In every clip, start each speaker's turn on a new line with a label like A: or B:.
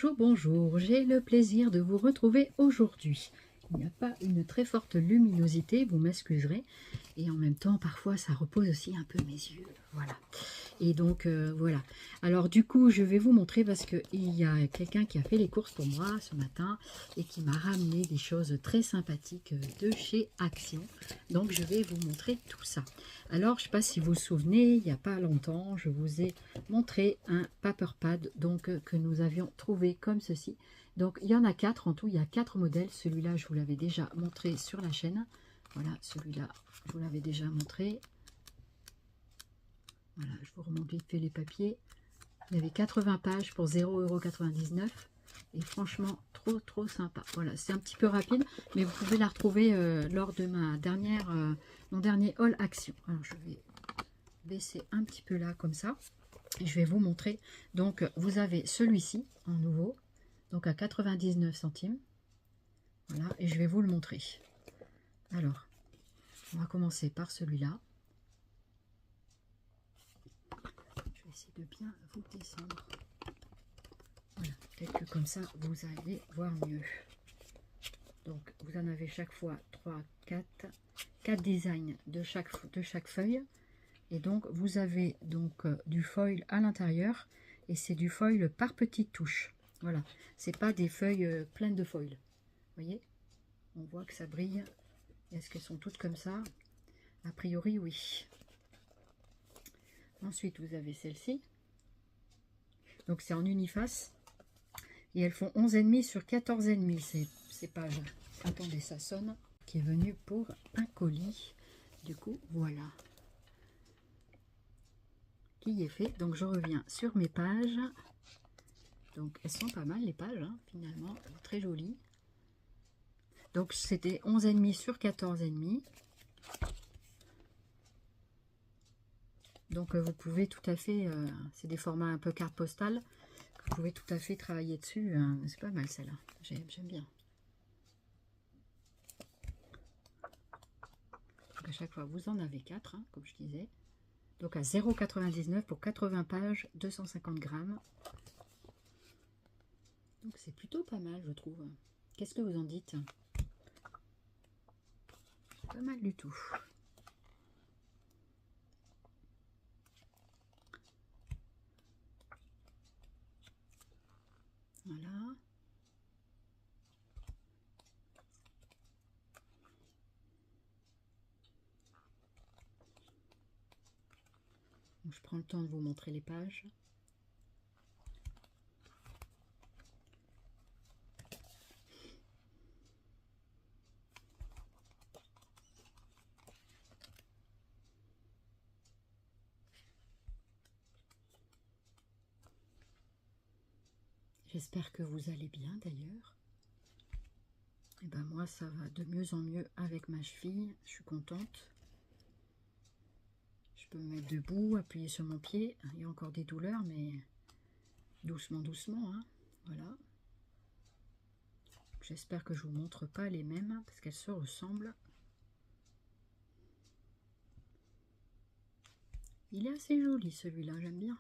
A: Bonjour, bonjour, j'ai le plaisir de vous retrouver aujourd'hui. Il n'y a pas une très forte luminosité, vous m'excuserez. Et en même temps, parfois, ça repose aussi un peu mes yeux. Voilà. Et donc, voilà. Alors, du coup, je vais vous montrer parce qu'il y a quelqu'un qui a fait les courses pour moi ce matin et qui m'a ramené des choses très sympathiques de chez Action. Donc, je vais vous montrer tout ça. Alors, je ne sais pas si vous vous souvenez, il n'y a pas longtemps, je vous ai montré un paper pad donc, que nous avions trouvé comme ceci. Donc, il y en a 4 en tout, il y a 4 modèles. Celui-là, je vous l'avais déjà montré sur la chaîne. Voilà, celui-là, je vous l'avais déjà montré. Voilà, je vous remonte vite fait les papiers. Il y avait 80 pages pour 0,99 €. Et franchement, trop sympa. Voilà, c'est un petit peu rapide, mais vous pouvez la retrouver lors de mon dernier haul Action. Alors, je vais baisser un petit peu là, comme ça. Et je vais vous montrer. Donc, vous avez celui-ci, en nouveau, donc à 99 centimes. Voilà, et je vais vous le montrer. Alors, on va commencer par celui-là. Je vais essayer de bien vous descendre. Voilà, peut-être que comme ça, vous allez voir mieux. Donc, vous en avez chaque fois 3, 4 designs de chaque feuille. Et donc, vous avez donc du foil à l'intérieur. Et c'est du foil par petites touches. Voilà, c'est pas des feuilles pleines de foil. Vous voyez, on voit que ça brille. Est-ce qu'elles sont toutes comme ça? A priori, oui. Ensuite, vous avez celle-ci. Donc, c'est en uniface. Et elles font 11,5 sur 14,5 ces pages. Attendez, ça sonne. Qui est venu pour un colis. Du coup, voilà. Qui est fait. Donc, je reviens sur mes pages. Donc, elles sont pas mal, les pages, hein, finalement. Très jolies. Donc, c'était 11,5 sur 14,5. Donc, vous pouvez tout à fait... c'est des formats un peu carte postale. Vous pouvez tout à fait travailler dessus. C'est pas mal, celle-là. J'aime bien. Donc, à chaque fois, vous en avez 4, hein, comme je disais. Donc, à 0,99 pour 80 pages, 250 grammes. Donc, c'est plutôt pas mal, je trouve. Qu'est-ce que vous en dites? Pas mal du tout. Voilà. Donc, je prends le temps de vous montrer les pages. J'espère que vous allez bien d'ailleurs. Et ben moi ça va de mieux en mieux avec ma cheville. Je suis contente. Je peux me mettre debout, appuyer sur mon pied. Il y a encore des douleurs, mais doucement, doucement, hein. Voilà. J'espère que je vous montre pas les mêmes parce qu'elles se ressemblent. Il est assez joli celui-là, j'aime bien.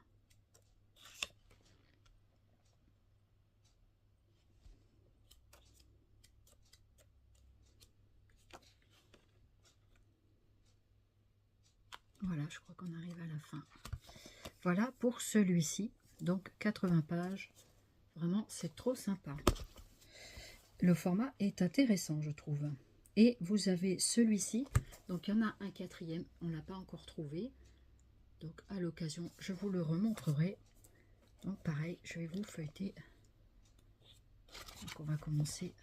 A: Voilà, je crois qu'on arrive à la fin. Voilà pour celui-ci. Donc 80 pages. Vraiment, c'est trop sympa. Le format est intéressant, je trouve. Et vous avez celui-ci. Donc il y en a un quatrième. On ne l'a pas encore trouvé. Donc à l'occasion, je vous le remontrerai. Donc pareil, je vais vous feuilleter. Donc on va commencer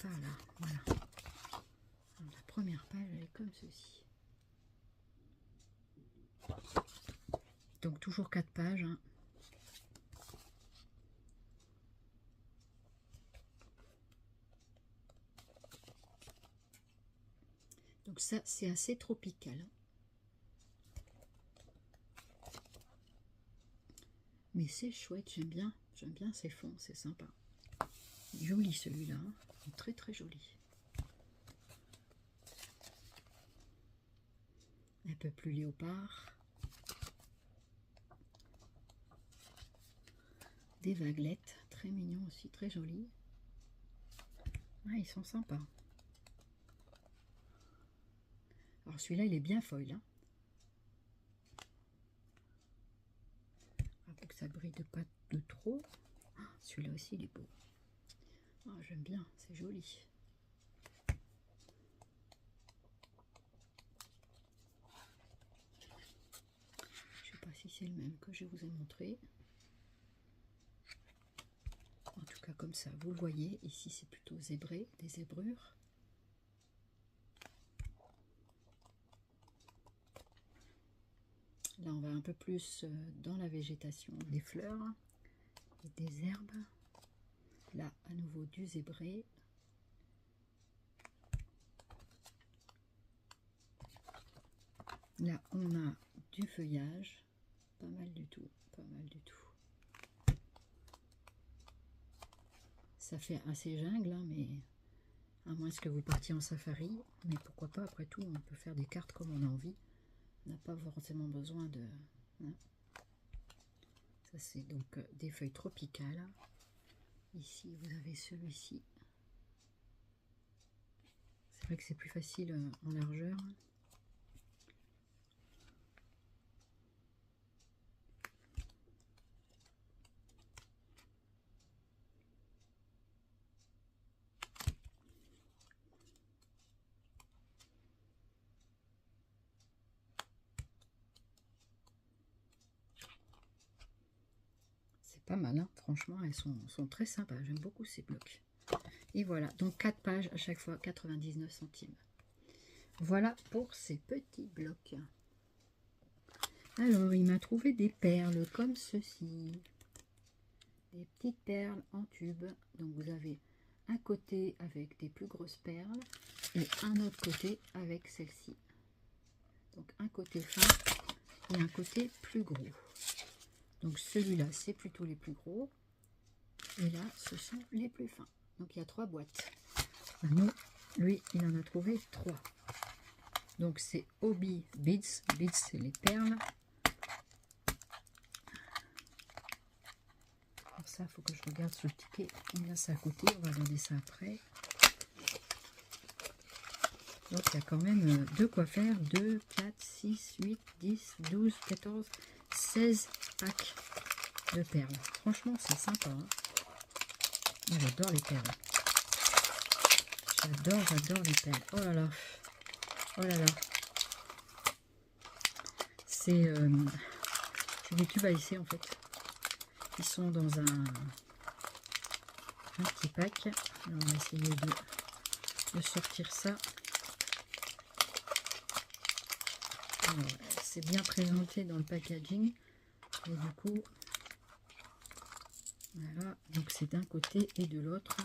A: par là. Voilà. Donc, la première page, elle est comme ceci. Donc toujours 4 pages. Hein. Donc ça, c'est assez tropical. Mais c'est chouette, j'aime bien ces fonds, c'est sympa. Joli celui-là, hein. Très très joli. Un peu plus léopard. des vaguelettes, très mignons aussi, très jolis. Ah, ils sont sympas. Alors celui-là, il est bien foil. Hein. Pour que ça brille pas de trop. Ah, celui-là aussi, il est beau. Ah, j'aime bien, c'est joli. Je sais pas si c'est le même que je vous ai montré. En tout cas, comme ça, vous le voyez. Ici, c'est plutôt zébré, des zébrures. Là, on va un peu plus dans la végétation, des fleurs et des herbes. Là, à nouveau, du zébré. Là, on a du feuillage. Pas mal du tout, pas mal du tout. Ça fait assez jungle, hein, mais à moins que vous partiez en safari. Mais pourquoi pas, après tout, on peut faire des cartes comme on a envie. On n'a pas forcément besoin de... Hein. Ça, c'est donc des feuilles tropicales. Ici, vous avez celui-ci. C'est vrai que c'est plus facile en largeur. C'est pas mal, hein. Franchement, elles sont très sympas. J'aime beaucoup ces blocs. Et voilà, donc 4 pages à chaque fois, 99 centimes. Voilà pour ces petits blocs. Alors, il m'a trouvé des perles comme ceci. Des petites perles en tube. Donc, vous avez un côté avec des plus grosses perles et un autre côté avec celle-ci. Donc, un côté fin et un côté plus gros. Donc, celui-là, c'est plutôt les plus gros. Et là, ce sont les plus fins. Donc, il y a 3 boîtes. Nous, lui, il en a trouvé 3. Donc, c'est Hobby Beads. Beads, c'est les perles. Pour ça, il faut que je regarde sur le ticket combien ça a coûté. On va regarder ça après. Donc, il y a quand même de quoi faire. 2, 4, 6, 8, 10, 12, 14, 16 packs de perles. Franchement, c'est sympa. Hein. Moi, j'adore les perles. J'adore les perles. Oh là là. Oh là là. C'est des tubes à essai, en fait. Ils sont dans un petit pack. Alors, on va essayer de sortir ça. C'est bien présenté dans le packaging. Et du coup, voilà. Donc, c'est d'un côté et de l'autre.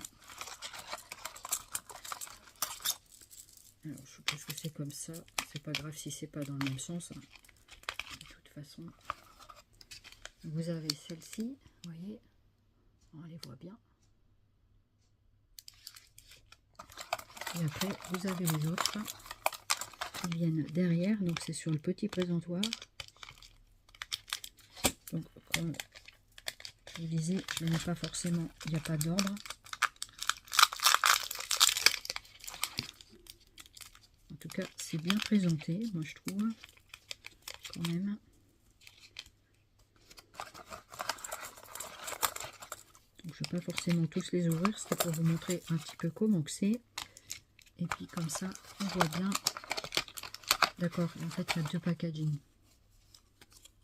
A: Alors, je suppose que c'est comme ça. C'est pas grave si c'est pas dans le même sens. Hein. De toute façon, vous avez celle-ci. Vous voyez, on les voit bien. Et après, vous avez les autres qui viennent derrière. Donc, c'est sur le petit présentoir. Donc, comme je vous disais, je n'ai pas forcément, il n'y a pas d'ordre. En tout cas, c'est bien présenté, moi je trouve, quand même. Donc, je ne vais pas forcément tous les ouvrir, c'était pour vous montrer un petit peu comment que c'est. Et puis comme ça, on voit bien. D'accord, en fait, il y a 2 packaging.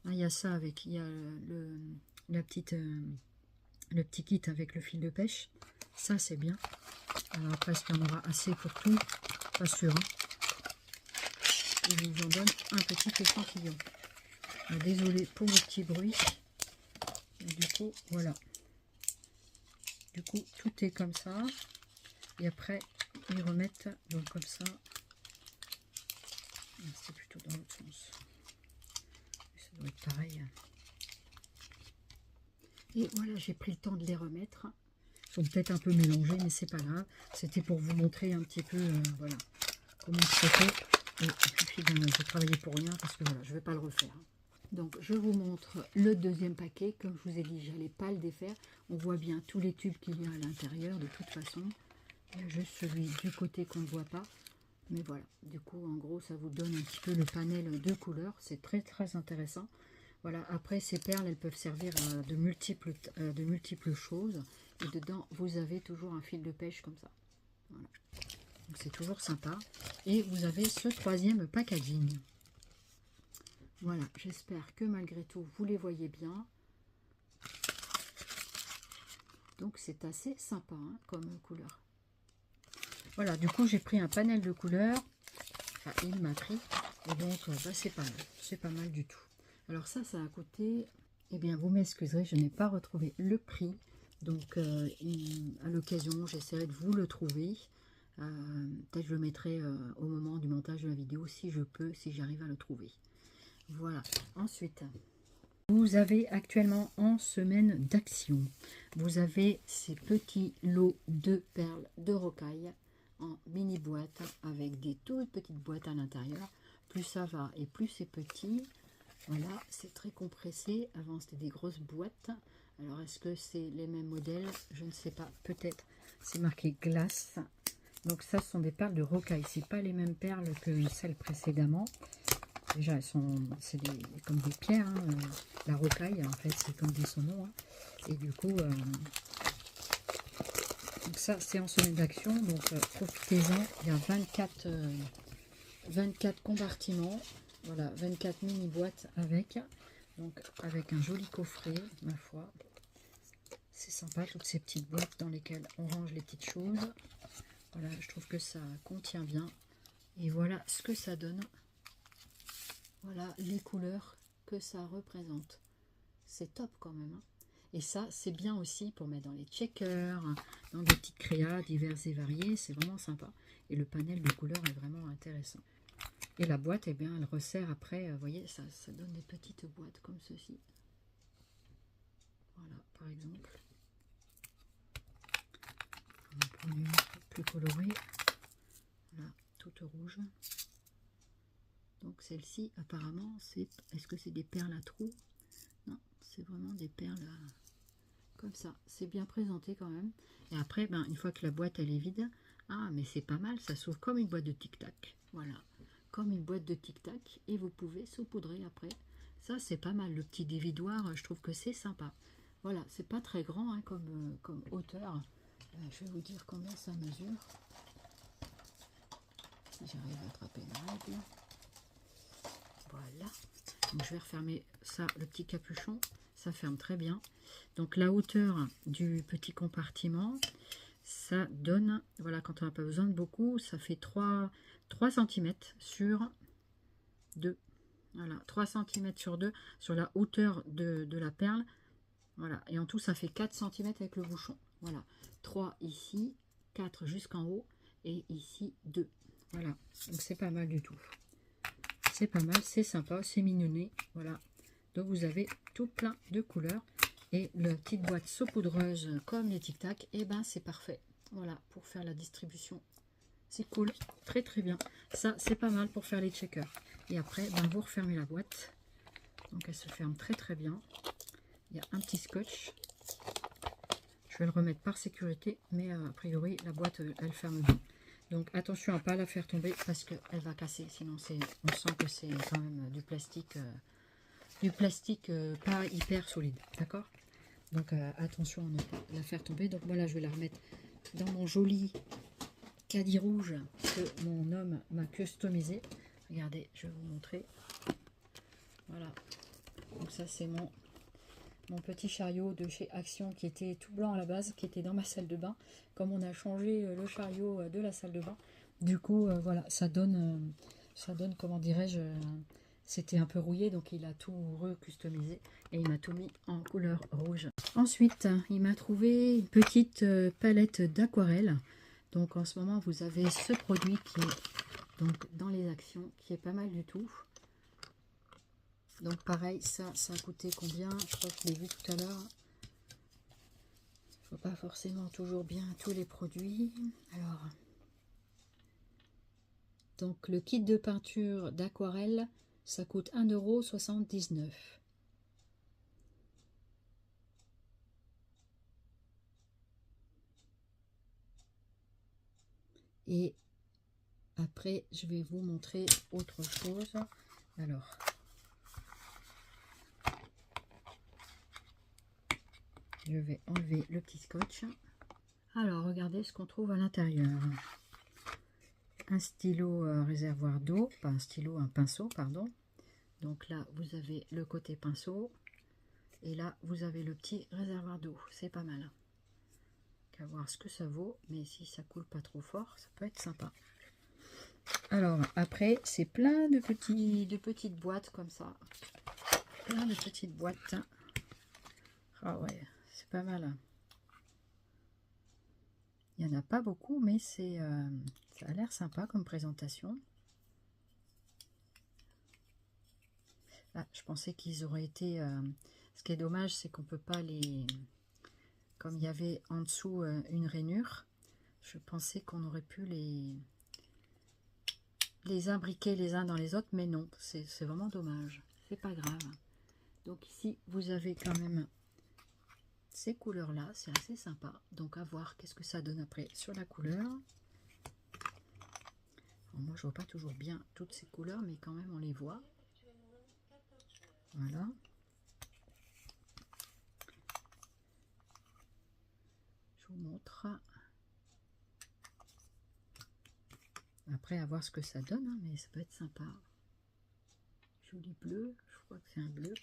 A: Ah, il y a ça avec, il y a le petit kit avec le fil de pêche. Ça, c'est bien. Alors après, est-ce qu'il y en aura assez pour tout? Pas sûr. Hein. Je vous en donne un petit échantillon. Désolée pour le petit bruit. Et du coup, voilà. Du coup, tout est comme ça. Et après, ils remettent donc comme ça. C'est plutôt dans l'autre sens. Ça doit être pareil. Et voilà, j'ai pris le temps de les remettre. Ils sont peut-être un peu mélangés, mais c'est pas grave. C'était pour vous montrer un petit peu voilà, comment c'était. Et puis, ben, j'ai travaillé pour rien parce que voilà, je ne vais pas le refaire. Donc je vous montre le deuxième paquet. Comme je vous ai dit, j'allais pas le défaire. On voit bien tous les tubes qu'il y a à l'intérieur de toute façon. Il y a juste celui du côté qu'on ne voit pas. Mais voilà, du coup en gros ça vous donne un petit peu le panel de couleurs. C'est très intéressant. Voilà, après ces perles, elles peuvent servir à de multiples choses. Et dedans, vous avez toujours un fil de pêche comme ça. Voilà. Donc c'est toujours sympa. Et vous avez ce troisième packaging. Voilà, j'espère que malgré tout, vous les voyez bien. Donc c'est assez sympa hein, comme couleur. Voilà, du coup j'ai pris un panel de couleurs. Enfin, il m'a pris. Et donc bah, c'est pas mal. C'est pas mal du tout. Alors ça a coûté... Eh bien, vous m'excuserez, je n'ai pas retrouvé le prix. Donc à l'occasion, j'essaierai de vous le trouver. Peut-être je le mettrai au moment du montage de la vidéo si je peux, si j'arrive à le trouver. Voilà. Ensuite, vous avez actuellement en semaine d'action, vous avez ces petits lots de perles de rocaille en mini boîte avec des toutes petites boîtes à l'intérieur. Plus ça va et plus c'est petit. Voilà, c'est très compressé. Avant c'était des grosses boîtes. Alors est-ce que c'est les mêmes modèles? Je ne sais pas. Peut-être. C'est marqué glace. Donc ça, ce sont des perles de rocaille. C'est pas les mêmes perles que celles précédemment. Déjà, elles sont, c'est comme des pierres. Hein. La rocaille, en fait, c'est comme dit son nom. Hein. Et du coup, donc ça, c'est en semaine d'action. Donc profitez-en. Il y a 24 compartiments. Voilà, 24 mini boîtes avec. Donc avec un joli coffret, ma foi. C'est sympa, toutes ces petites boîtes dans lesquelles on range les petites choses. Voilà, je trouve que ça contient bien. Et voilà ce que ça donne. Voilà les couleurs que ça représente. C'est top quand même. Hein. Et ça, c'est bien aussi pour mettre dans les checkers, dans des petites créas diverses et variées. C'est vraiment sympa. Et le panel de couleurs est vraiment intéressant. Et la boîte, eh bien, elle resserre après. Vous voyez, ça donne des petites boîtes comme ceci. Voilà, par exemple. On va prendre une plus colorée. Voilà, toute rouge. Donc celle-ci, apparemment, c'est... Est-ce que c'est des perles à trous? Non, c'est vraiment des perles comme ça. C'est bien présenté quand même. Et après, ben, une fois que la boîte, elle est vide, ah, mais c'est pas mal, ça s'ouvre comme une boîte de tic-tac. Voilà, comme une boîte de tic-tac. Et vous pouvez saupoudrer après. Ça, c'est pas mal. Le petit dévidoir, je trouve que c'est sympa. Voilà, c'est pas très grand hein, comme hauteur. Je vais vous dire combien ça mesure. Si j'arrive à attraper une règle. Voilà. Donc je vais refermer ça, le petit capuchon. Ça ferme très bien. Donc la hauteur du petit compartiment, ça donne, voilà, quand on n'a pas besoin de beaucoup, ça fait 3 cm sur 2. Voilà, 3 cm sur 2 sur la hauteur de la perle. Voilà, et en tout ça fait 4 cm avec le bouchon. Voilà, 3 ici, 4 jusqu'en haut, et ici 2. Voilà, donc c'est pas mal du tout. C'est pas mal, c'est sympa, c'est mignonné. Voilà, donc vous avez tout plein de couleurs. Et la petite boîte saupoudreuse comme les Tic Tac, et ben c'est parfait. Voilà, pour faire la distribution. C'est cool, très bien. Ça, c'est pas mal pour faire les checkers. Et après, ben, vous refermez la boîte. Donc elle se ferme très bien. Il y a un petit scotch. Je vais le remettre par sécurité, mais a priori, la boîte, elle ferme bien. Donc attention à ne pas la faire tomber parce qu'elle va casser. Sinon, on sent que c'est quand même du plastique pas hyper solide. D'accord? Donc attention à ne pas la faire tomber. Donc voilà, je vais la remettre dans mon joli caddie rouge que mon homme m'a customisé. Regardez, je vais vous montrer. Voilà. Donc ça, c'est mon petit chariot de chez Action qui était tout blanc à la base, qui était dans ma salle de bain. Comme on a changé le chariot de la salle de bain, du coup, voilà, ça donne, comment dirais-je, c'était un peu rouillé, donc il a tout recustomisé et il m'a tout mis en couleur rouge. Ensuite, il m'a trouvé une petite palette d'aquarelle. Donc en ce moment, vous avez ce produit qui est donc dans les Actions, qui est pas mal du tout. Donc pareil, ça a coûté combien? Je crois que je l'ai vu tout à l'heure. Je ne vois pas forcément toujours bien tous les produits. Alors, donc le kit de peinture d'aquarelle, Ça coûte 1,79 €. Et après, je vais vous montrer autre chose. Alors, je vais enlever le petit scotch. Alors, regardez ce qu'on trouve à l'intérieur. Un stylo réservoir d'eau, pas un stylo, un pinceau, pardon. Donc là, vous avez le côté pinceau. Et là, vous avez le petit réservoir d'eau. C'est pas mal. Qu'à voir ce que ça vaut. Mais si ça coule pas trop fort, ça peut être sympa. Alors, après, c'est plein de petites boîtes comme ça. Plein de petites boîtes. Ah ouais, c'est pas mal. Il n'y en a pas beaucoup, mais ça a l'air sympa comme présentation. Ah, je pensais qu'ils auraient été... ce qui est dommage, c'est qu'on peut pas les... Comme il y avait en dessous une rainure, je pensais qu'on aurait pu les imbriquer les uns dans les autres, mais non, c'est vraiment dommage. C'est pas grave. Donc ici, vous avez quand même ces couleurs-là, c'est assez sympa. Donc à voir qu'est-ce que ça donne après sur la couleur. Alors, moi, je vois pas toujours bien toutes ces couleurs, mais quand même, on les voit. Voilà. Je vous montre. Après, à voir ce que ça donne, hein, mais ça peut être sympa. Joli bleu, je crois que c'est un bleu.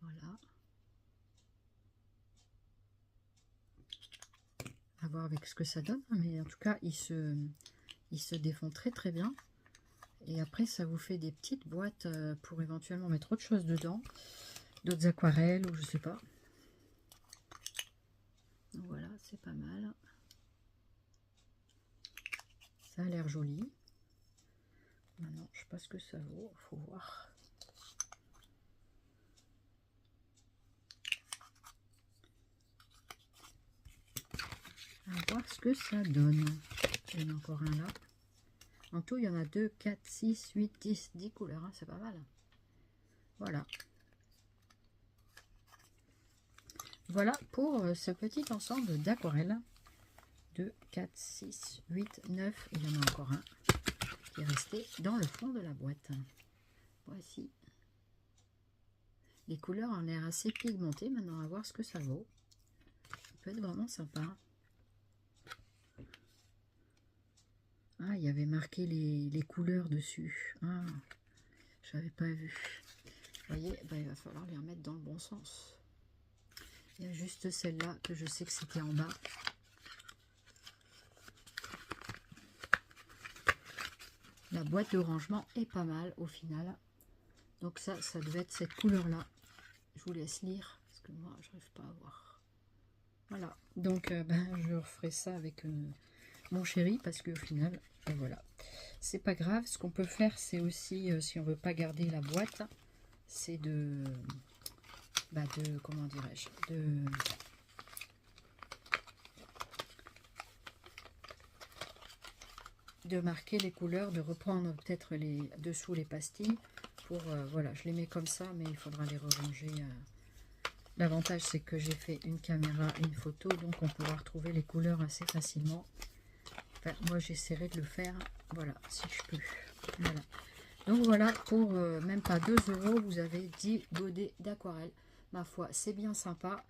A: Voilà. À voir avec ce que ça donne, hein, mais en tout cas, il se défend très très bien. Et après, ça vous fait des petites boîtes pour éventuellement mettre autre chose dedans. D'autres aquarelles ou je sais pas. Donc voilà, c'est pas mal. Ça a l'air joli. Maintenant, je sais pas ce que ça vaut, faut voir. À voir ce que ça donne. Il y en a encore un là. En tout, il y en a 2, 4, 6, 8, 10, 10 couleurs. Hein, c'est pas mal. Voilà. Voilà pour ce petit ensemble d'aquarelles. 2, 4, 6, 8, 9. Il y en a encore un qui est resté dans le fond de la boîte. Voici. Les couleurs ont l'air assez pigmentées. Maintenant, à voir ce que ça vaut. Ça peut être vraiment sympa. Ah, il y avait marqué les couleurs dessus. Ah, je n'avais pas vu. Vous voyez, ben, il va falloir les remettre dans le bon sens. Il y a juste celle-là que je sais que c'était en bas. La boîte de rangement est pas mal au final. Donc ça devait être cette couleur-là. Je vous laisse lire parce que moi, je n'arrive pas à voir. Voilà. Donc, ben, je referai ça avec mon chéri parce qu'au final, ben voilà. C'est pas grave. Ce qu'on peut faire, c'est aussi, si on veut pas garder la boîte, c'est comment dirais-je, de marquer les couleurs, de reprendre peut-être les dessous les pastilles pour voilà, je les mets comme ça, mais il faudra les ranger. L'avantage, c'est que j'ai fait une caméra, une photo, donc on pourra retrouver les couleurs assez facilement. Enfin, moi, j'essaierai de le faire, voilà, si je peux. Voilà. Donc voilà, pour même pas 2 €, vous avez 10 godets d'aquarelle. Ma foi, c'est bien sympa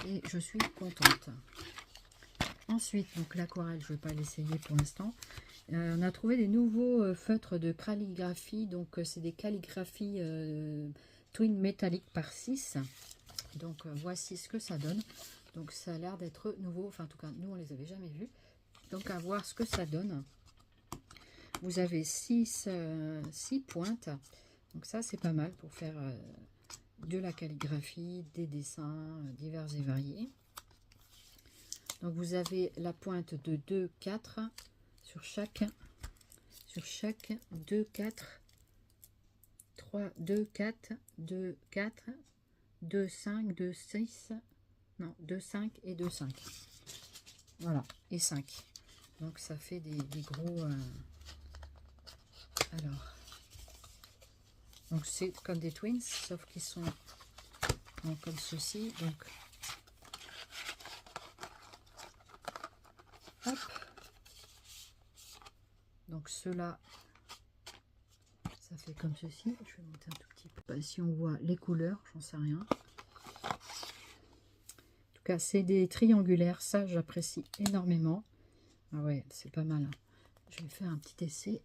A: et je suis contente. Ensuite, donc l'aquarelle, je ne vais pas l'essayer pour l'instant. On a trouvé des nouveaux feutres de calligraphie. Donc, c'est des calligraphies twin métalliques par 6. Donc, voici ce que ça donne. Donc, ça a l'air d'être nouveau. Enfin, en tout cas, nous, on les avait jamais vus. Donc, à voir ce que ça donne. Vous avez 6 pointes. Donc, ça, c'est pas mal pour faire de la calligraphie, des dessins divers et variés. Donc, vous avez la pointe de 2, 4 sur chaque 2, 4, 3, 2, 4, 2, 4, 2, 5, 2, 6, Non, 2, 5 et 2, 5. Voilà, et 5. Donc ça fait des gros... alors, donc c'est comme des twins, sauf qu'ils sont donc, comme ceci. Donc, hop. Donc ceux-là, ça fait comme ceci. Je vais monter un tout petit peu. Si on voit les couleurs, j'en sais rien. En tout cas, c'est des triangulaires. Ça, j'apprécie énormément. Ah ouais, c'est pas mal. Hein. Je vais faire un petit essai.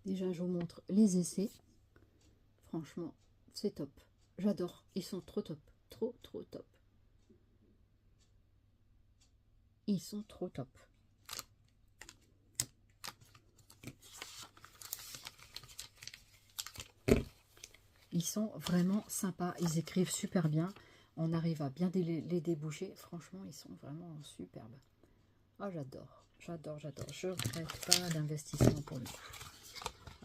A: Déjà, je vous montre les essais. Franchement, c'est top. J'adore. Ils sont trop top. Trop, trop top. Ils sont trop top. Ils sont vraiment sympas. Ils écrivent super bien. On arrive à bien les déboucher. Franchement, ils sont vraiment superbes. Ah, j'adore. J'adore, j'adore. Je ne regrette pas d'investissement pour le coup.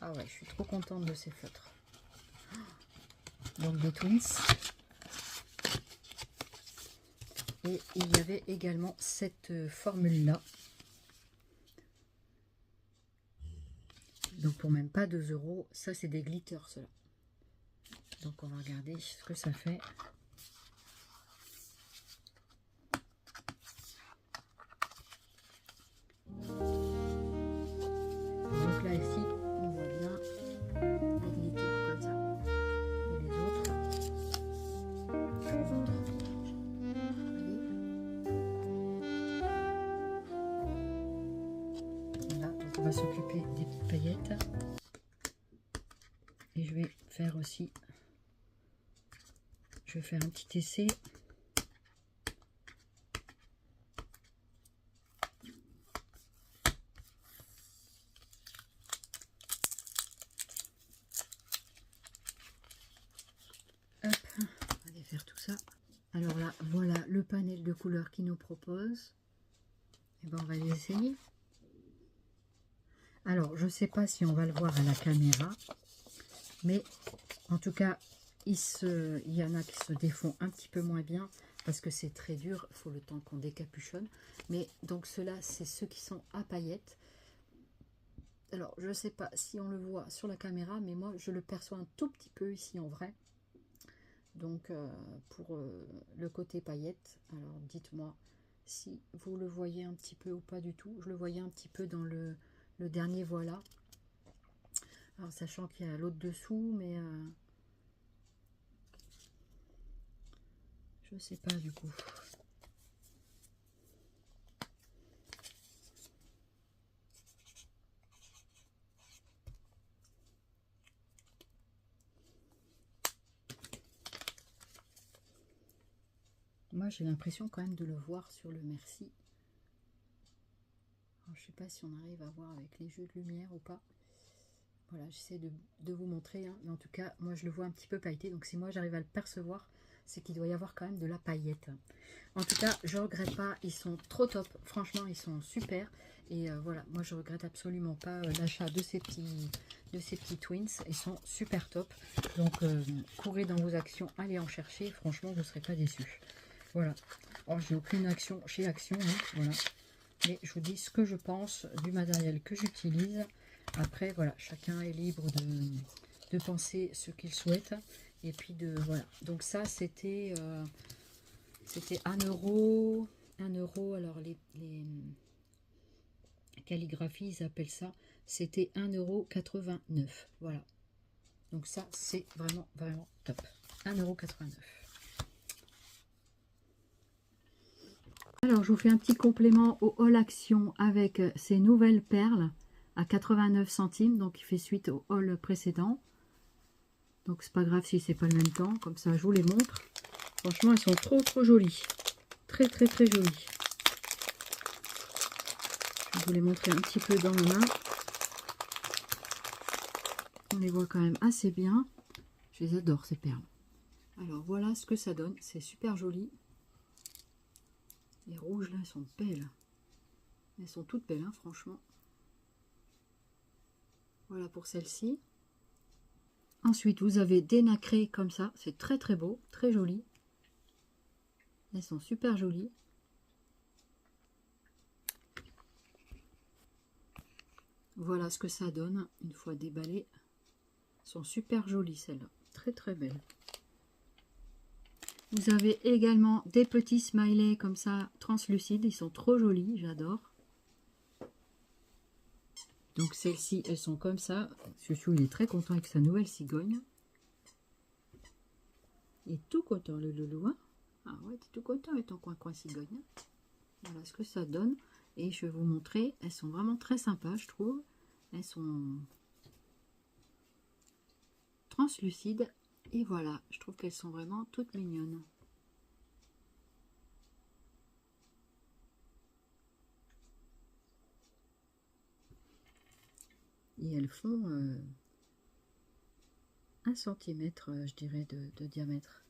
A: Ah ouais, je suis trop contente de ces feutres. Donc des twins. Et il y avait également cette formule-là. Donc pour même pas 2 €. Ça, c'est des glitters, cela. Donc on va regarder ce que ça fait. Donc là, ici, on voit bien les glitters comme ça. Et les autres, je vous montre. Voilà, donc on va s'occuper des petites paillettes. Et je vais faire aussi, je vais faire un petit essai. Hop, on va défaire tout ça. Alors là, voilà le panel de couleurs qu'il nous propose. Et ben on va les essayer. Alors, je ne sais pas si on va le voir à la caméra, mais en tout cas, il y en a qui se défont un petit peu moins bien parce que c'est très dur, il faut le temps qu'on décapuchonne. Mais donc ceux-là, c'est ceux qui sont à paillettes. Alors, je ne sais pas si on le voit sur la caméra, mais moi, je le perçois un tout petit peu ici en vrai. Donc, pour le côté paillettes, alors dites-moi si vous le voyez un petit peu ou pas du tout. Je le voyais un petit peu dans le dernier voilà. Alors, sachant qu'il y a l'autre dessous, mais je sais pas du coup. Moi, j'ai l'impression quand même de le voir sur le merci. Alors, je sais pas si on arrive à voir avec les jeux de lumière ou pas. Voilà, j'essaie de vous montrer, hein. Mais en tout cas, moi je le vois un petit peu pailleté. Donc si moi j'arrive à le percevoir, c'est qu'il doit y avoir quand même de la paillette. En tout cas, je regrette pas, ils sont trop top. Franchement, ils sont super. Et voilà, moi je regrette absolument pas l'achat de ces petits twins. Ils sont super top. Donc courez dans vos actions, allez en chercher. Franchement, vous ne serez pas déçus. Voilà. Alors, j'ai aucune action chez Action, hein, voilà. Mais je vous dis ce que je pense du matériel que j'utilise. Après, voilà, chacun est libre de penser ce qu'il souhaite. Et puis de voilà. Donc ça, c'était 1 euro. 1 euro. Alors les calligraphies, ils appellent ça. C'était 1,89 €. Voilà. Donc ça, c'est vraiment, vraiment top. 1,89 €. Alors, je vous fais un petit complément au haul action avec ces nouvelles perles à 89 centimes. Donc, il fait suite au haul précédent. Donc, c'est pas grave si c'est pas le même temps. Comme ça, je vous les montre. Franchement, elles sont trop, trop jolies. Très, très, très jolies. Je vais vous les montrer un petit peu dans la main. On les voit quand même assez bien. Je les adore, ces perles. Alors, voilà ce que ça donne. C'est super joli. Les rouges, là, elles sont belles. Elles sont toutes belles, hein, franchement. Voilà pour celle-ci. Ensuite, vous avez des nacrés comme ça. C'est très, très beau, très joli. Elles sont super jolies. Voilà ce que ça donne une fois déballées. Elles sont super jolies, celles-là. Très, très belles. Vous avez également des petits smileys comme ça, translucides. Ils sont trop jolis, j'adore. Donc celles-ci, elles sont comme ça. Chouchou, il est très content avec sa nouvelle cigogne. Il est tout content, le loulou. Hein, ah ouais, t'es tout content avec ton coin-coin cigogne. Voilà ce que ça donne. Et je vais vous montrer. Elles sont vraiment très sympas, je trouve. Elles sont translucides. Et voilà, je trouve qu'elles sont vraiment toutes mignonnes. Et elles font 1 cm, je dirais, de diamètre.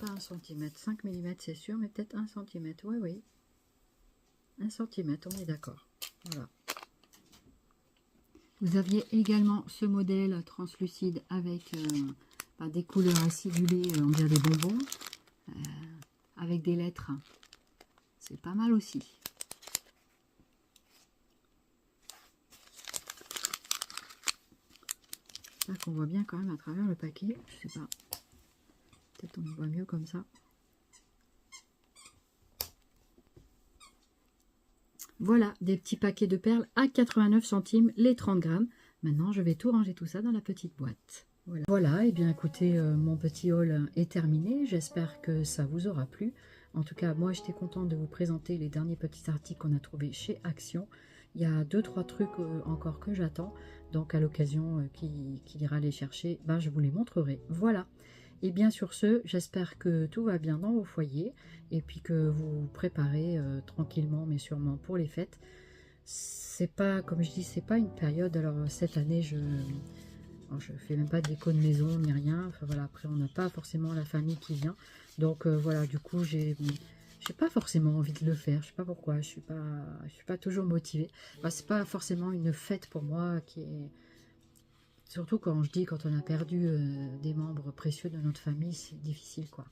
A: Pas 1 cm, 5 mm c'est sûr, mais peut-être 1 cm. Oui, oui. 1 cm, on est d'accord. Voilà. Vous aviez également ce modèle translucide avec des couleurs acidulées, on dirait des bonbons, avec des lettres. C'est pas mal aussi. Là qu'on voit bien quand même à travers le paquet. Je sais pas. Peut-être on voit mieux comme ça. Voilà, des petits paquets de perles à 89 centimes les 30 grammes. Maintenant, je vais tout ranger tout ça dans la petite boîte. Voilà, et bien écoutez, mon petit haul est terminé. J'espère que ça vous aura plu. En tout cas, moi, j'étais contente de vous présenter les derniers petits articles qu'on a trouvés chez Action. Il y a 2-3 trucs encore que j'attends. Donc, à l'occasion qui ira les chercher, ben, je vous les montrerai. Voilà. Et bien sur ce, j'espère que tout va bien dans vos foyers et puis que vous vous préparez tranquillement mais sûrement pour les fêtes. C'est pas, comme je dis, c'est pas une période. Alors cette année, je fais même pas de déco de maison ni rien. Enfin voilà, après on n'a pas forcément la famille qui vient. Donc voilà, du coup j'ai pas forcément envie de le faire. Je sais pas pourquoi. Je suis pas toujours motivée. Enfin, c'est pas forcément une fête pour moi qui est. Surtout quand je dis quand on a perdu des membres précieux de notre famille, c'est difficile quoi.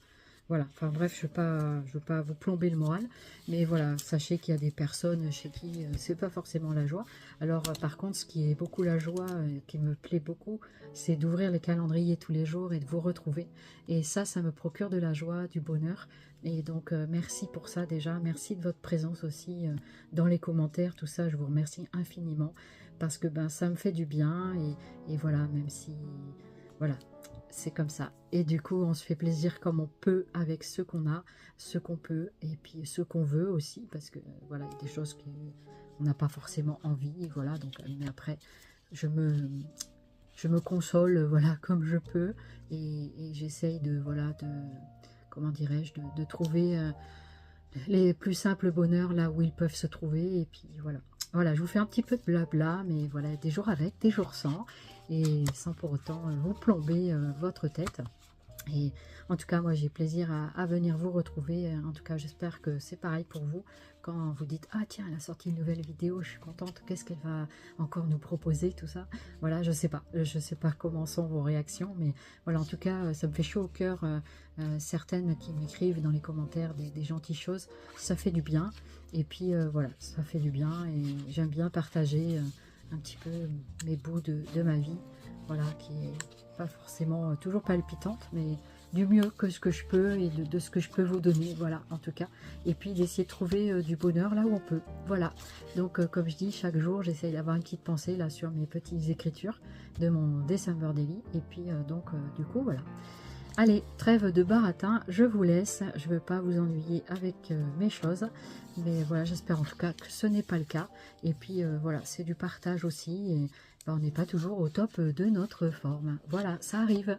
A: Voilà, enfin bref, je veux pas vous plomber le moral, mais voilà, sachez qu'il y a des personnes chez qui c'est pas forcément la joie. Alors par contre, ce qui est beaucoup la joie, qui me plaît beaucoup, c'est d'ouvrir les calendriers tous les jours et de vous retrouver. Et ça me procure de la joie, du bonheur. Et donc merci pour ça déjà, merci de votre présence aussi dans les commentaires, tout ça, je vous remercie infiniment parce que ben ça me fait du bien et voilà, même si voilà. C'est comme ça. Et du coup, on se fait plaisir comme on peut avec ce qu'on a, ce qu'on peut, et puis ce qu'on veut aussi, parce que voilà, il y a des choses qu'on n'a pas forcément envie, voilà. Donc, mais après, je me console, voilà, comme je peux, et j'essaye de, voilà, comment dirais-je, de trouver les plus simples bonheurs là où ils peuvent se trouver. Et puis voilà. Voilà, je vous fais un petit peu de blabla, mais voilà, des jours avec, des jours sans, et sans pour autant vous plomber votre tête. Et en tout cas, moi j'ai plaisir à venir vous retrouver. En tout cas, j'espère que c'est pareil pour vous. Quand vous dites, ah tiens, elle a sorti une nouvelle vidéo, je suis contente, qu'est-ce qu'elle va encore nous proposer, tout ça. Voilà, je sais pas. Je sais pas comment sont vos réactions, mais voilà, en tout cas, ça me fait chaud au cœur. Certaines qui m'écrivent dans les commentaires des gentilles choses, ça fait du bien. Et puis voilà, ça fait du bien et j'aime bien partager un petit peu mes bouts de ma vie. Voilà, qui est pas forcément toujours palpitante, mais du mieux que ce que je peux et de ce que je peux vous donner, voilà, en tout cas. Et puis d'essayer de trouver du bonheur là où on peut, voilà. Donc comme je dis, chaque jour, j'essaye d'avoir une petite pensée là sur mes petites écritures de mon December Daily. Et puis du coup, voilà. Allez, trêve de baratin, je vous laisse. Je ne veux pas vous ennuyer avec mes choses. Mais voilà, j'espère en tout cas que ce n'est pas le cas. Et puis voilà, c'est du partage aussi. Et ben, on n'est pas toujours au top de notre forme. Voilà, ça arrive.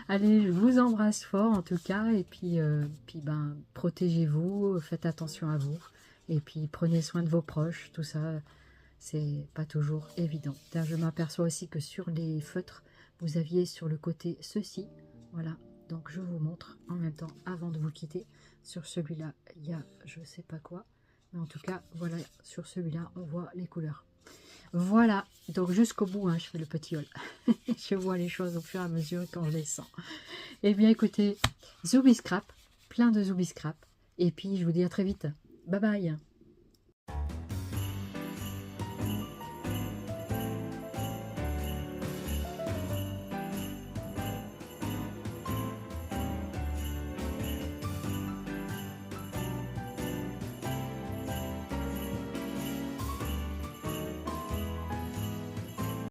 A: Allez, je vous embrasse fort en tout cas. Et puis ben, protégez-vous, faites attention à vous. Et puis prenez soin de vos proches, tout ça. C'est pas toujours évident. Je m'aperçois aussi que sur les feutres, vous aviez sur le côté ceci. Voilà, donc je vous montre en même temps avant de vous quitter. Sur celui-là, il y a je sais pas quoi. Mais en tout cas, voilà, sur celui-là, on voit les couleurs. Voilà, donc jusqu'au bout, hein, je fais le petit haul. Je vois les choses au fur et à mesure quand je les sens. Eh bien, écoutez, Zooby Scrap, plein de Zooby Scrap. Et puis, je vous dis à très vite. Bye bye.